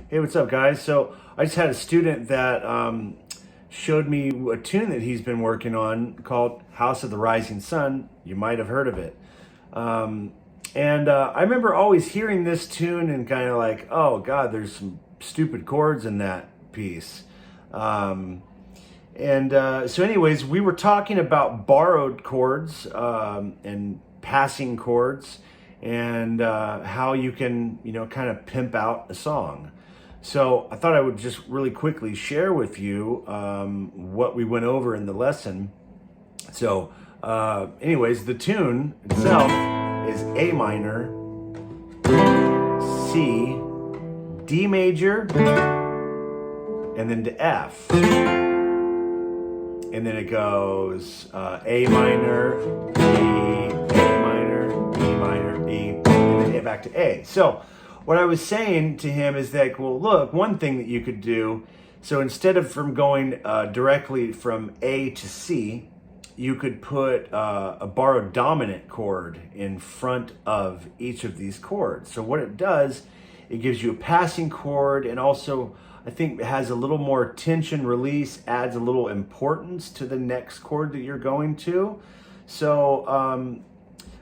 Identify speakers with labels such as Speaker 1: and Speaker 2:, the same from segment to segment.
Speaker 1: Hey, what's up, guys? So I just had a student that showed me a tune that he's been working on called House of the Rising Sun. You might have heard of it. And I remember always hearing this tune and kind of like, oh God, there's some stupid chords in that piece. So anyways, we were talking about borrowed chords and passing chords and how you can, kind of pimp out a song. So I thought I would just really quickly share with you what we went over in the lesson. So anyways, the tune itself is A minor, C, D major, and then to F. And then it goes A minor, E, A minor, E minor, E, and then back to A. So what I was saying to him is that, well, look, one thing that you could do, so instead of from going directly from A to C, you could put a borrowed dominant chord in front of each of these chords. So what it does, it gives you a passing chord, and also I think it has a little more tension release, adds a little importance to the next chord that you're going to. So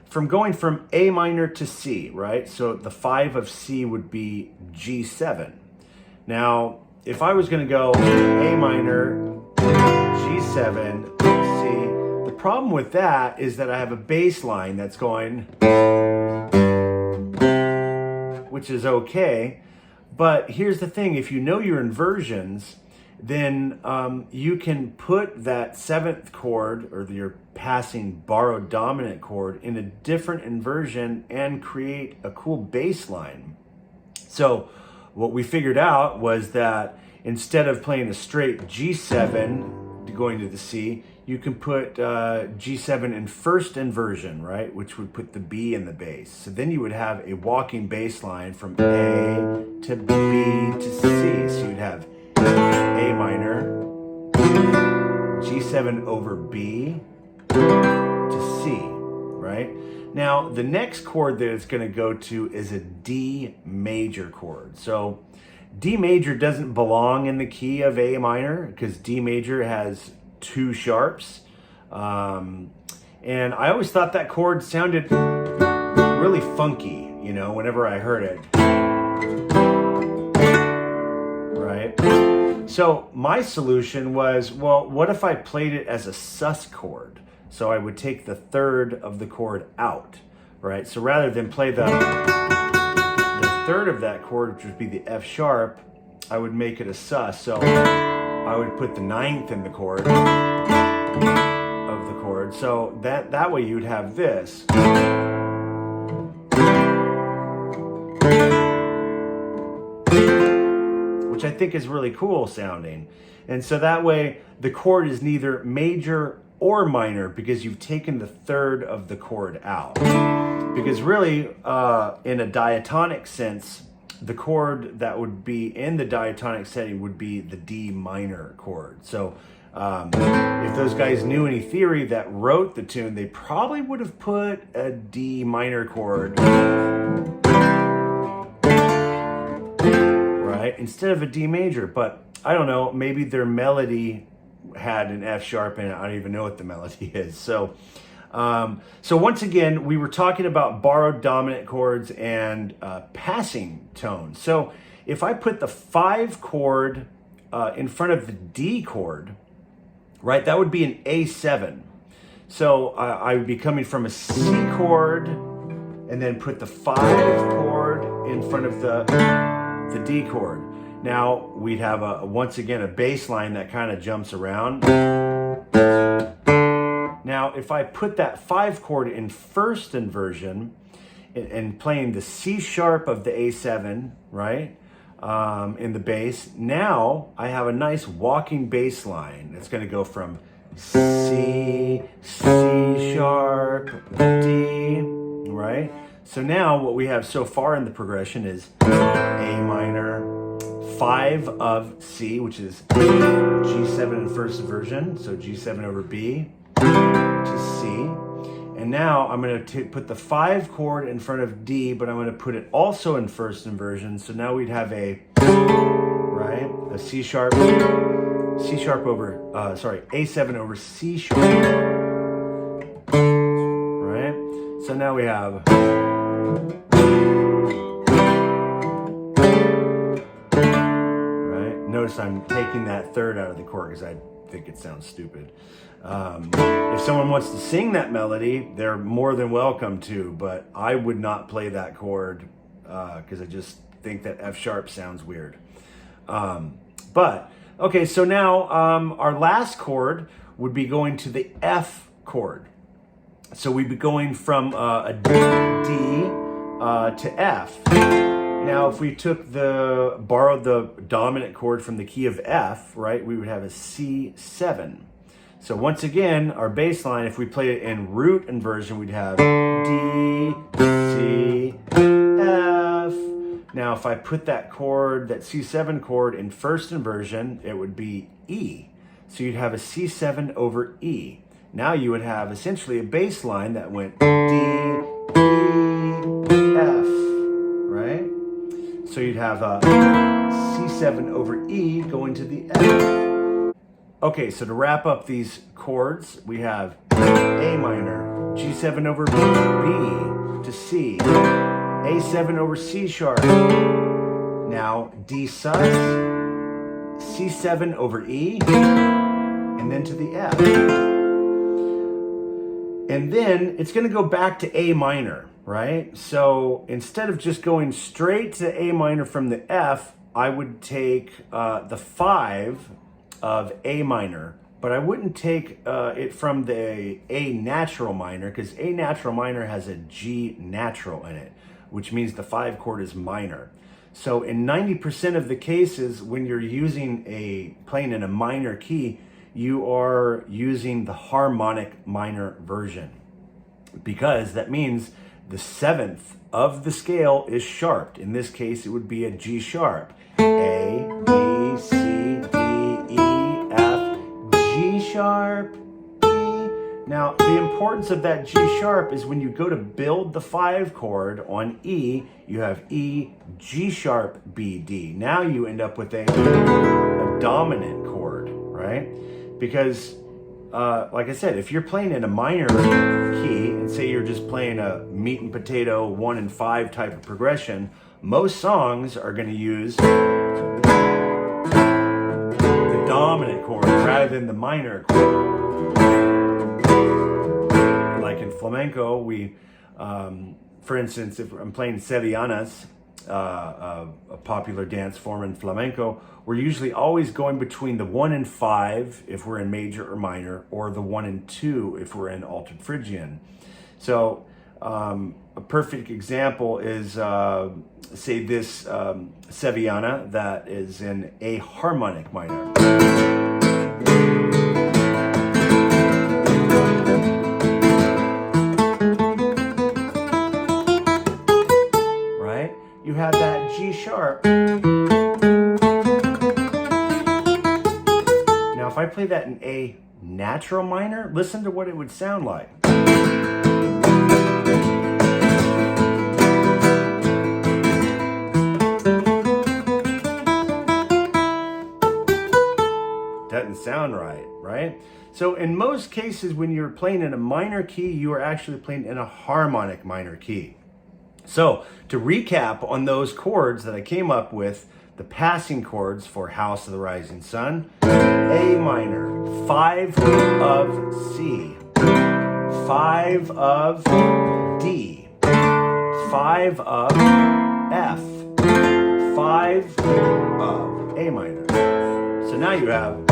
Speaker 1: from going from A minor to C, right? So the 5 of C would be G7. Now, if I was going to go A minor, G7, C, the problem with that is that I have a bass line that's going, which is okay. But here's the thing, if you know your inversions, then you can put that 7th chord or your passing borrowed dominant chord in a different inversion and create a cool bass line. So what we figured out was that instead of playing a straight G7 going to the C, you can put G7 in first inversion, right? Which would put the B in the bass. So then you would have a walking bass line from A to B to C. So you'd have A minor, G7 over B to C, right? Now, the next chord that it's going to go to is a D major chord. So D major doesn't belong in the key of A minor because D major has 2 sharps. And I always thought that chord sounded really funky, whenever I heard it. Right? So my solution was, well, what if I played it as a sus chord? So I would take the 3rd of the chord out, right? So rather than play the 3rd of that chord, which would be the F sharp, I would make it a sus. So I would put the 9th in the chord of the chord. So that way you'd have this. Which I think is really cool sounding. And so that way the chord is neither major or minor because you've taken the 3rd of the chord out. Because really, in a diatonic sense, the chord that would be in the diatonic setting would be the D minor chord. So if those guys knew any theory that wrote the tune, they probably would have put a D minor chord, right, instead of a D major. But I don't know, maybe their melody had an F sharp in it. I don't even know what the melody is. So once again, we were talking about borrowed dominant chords and passing tones. So if I put the 5 chord in front of the D chord, right, that would be an A7. So I would be coming from a C chord and then put the 5 chord in front of the D chord. Now we'd have once again a bass line that kind of jumps around. Now, if I put that 5 chord in first inversion and playing the C sharp of the A7, right, in the bass, now I have a nice walking bass line. It's going to go from C, C sharp, D, right? So now what we have so far in the progression is A minor, 5 of C, which is G7 in first inversion, so G7 over B, to C, And now I'm going to put the 5 chord in front of D, but I'm going to put it also in first inversion. So now we'd have a, right, a C sharp over, A7 over C sharp, right? So now we have, right? Notice I'm taking that third out of the chord because I think it sounds stupid. If someone wants to sing that melody, they're more than welcome to, but I would not play that chord because I just think that F sharp sounds weird. But, okay, so now our last chord would be going to the F chord. So we'd be going from a D to F. Now, if we borrowed the dominant chord from the key of F, right, we would have a C7. So once again, our bass line, if we play it in root inversion, we'd have D, C, F. Now, if I put that chord, that C7 chord in first inversion, it would be E. So you'd have a C7 over E. Now you would have essentially a bass line that went D, E, F, right? So you'd have a C7 over E going to the F. Okay, so to wrap up these chords, we have A minor, G7 over B to C, A7 over C sharp, now D sus, C7 over E, and then to the F. And then it's going to go back to A minor, right? So instead of just going straight to A minor from the F, I would take the 5 of A minor, but I wouldn't take it from the A natural minor because A natural minor has a G natural in it, which means the 5 chord is minor. So in 90% of the cases when you're playing in a minor key, you are using the harmonic minor version because that means the 7th of the scale is sharped. In this case, it would be a G sharp. A, B, C, D, E, F, G sharp, E. Now, the importance of that G sharp is when you go to build the 5 chord on E, you have E, G sharp, B, D. Now you end up with a dominant chord, right? Because, like I said, if you're playing in a minor key, and say you're just playing a meat and potato 1 and 5 type of progression, most songs are going to use the dominant chord rather than the minor chord. Like in flamenco, for instance, if I'm playing sevillanas, a popular dance form in flamenco, we're usually always going between the 1 and 5 if we're in major or minor, or the 1 and 2 if we're in altered Phrygian. So a perfect example is, say, this sevillana that is in a harmonic minor. Right? You have that G sharp. Now, if I play that in a natural minor, listen to what it would sound like. Doesn't sound right? So in most cases, when you're playing in a minor key, you are actually playing in a harmonic minor key. So to recap on those chords that I came up with, the passing chords for House of the Rising Sun: A minor, 5 of C, 5 of D, 5 of F, 5 of A minor. So now you have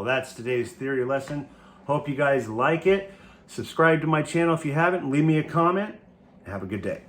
Speaker 1: that's today's theory lesson. Hope you guys like it. Subscribe to my channel if you haven't. Leave me a comment. Have a good day.